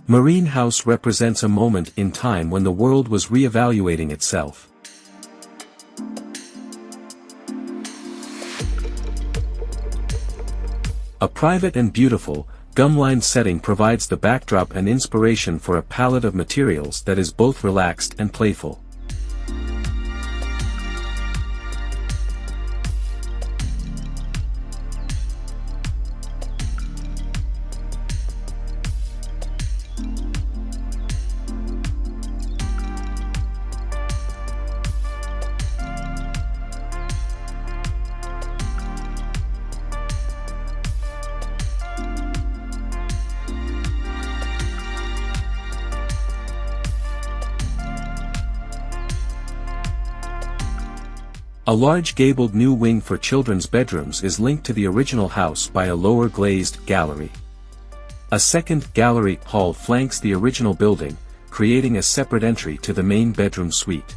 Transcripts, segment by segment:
Marine House represents a moment in time when the world was re-evaluating itself. A private and beautiful, gum-lined setting provides the backdrop and inspiration for a palette of materials that is both relaxed and playful. A large gabled new wing for children's bedrooms is linked to the original house by a lower glazed gallery. A second gallery hall flanks the original building, creating a separate entry to the main bedroom suite.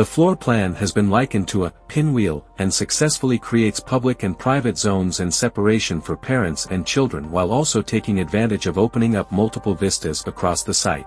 The floor plan has been likened to a pinwheel and successfully creates public and private zones and separation for parents and children while also taking advantage of opening up multiple vistas across the site.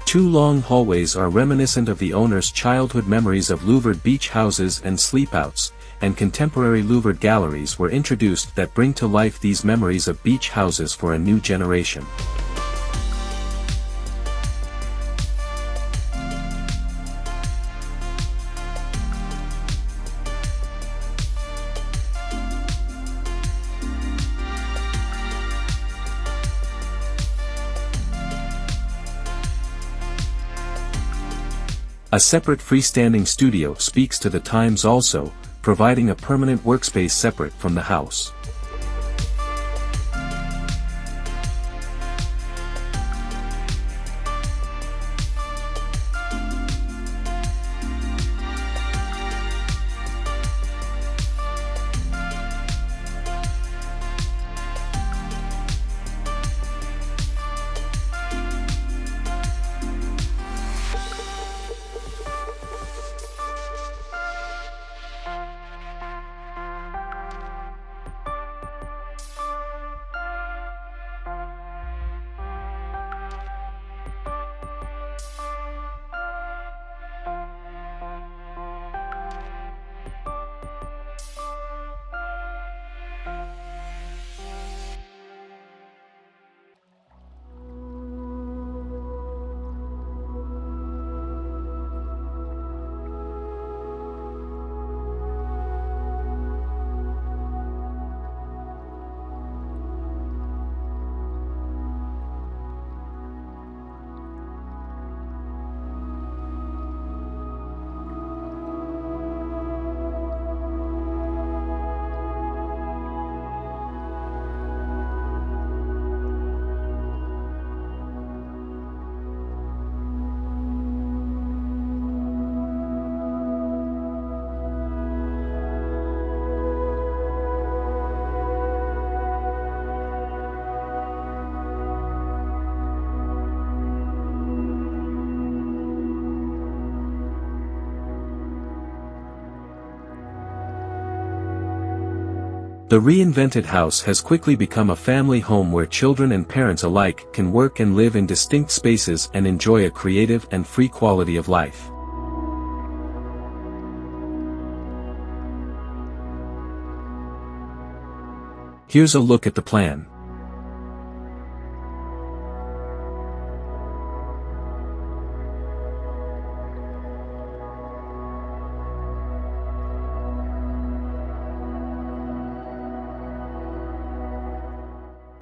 Two long hallways are reminiscent of the owner's childhood memories of louvered beach houses and sleepouts, and contemporary louvered galleries were introduced that bring to life these memories of beach houses for a new generation. A separate freestanding studio speaks to the times also, providing a permanent workspace separate from the house. The reinvented house has quickly become a family home where children and parents alike can work and live in distinct spaces and enjoy a creative and free quality of life. Here's a look at the plan.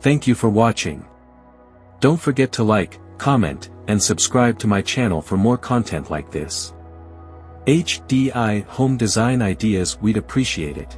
Thank you for watching. Don't forget to like, comment, and subscribe to my channel for more content like this. HDI home design ideas, we'd appreciate it.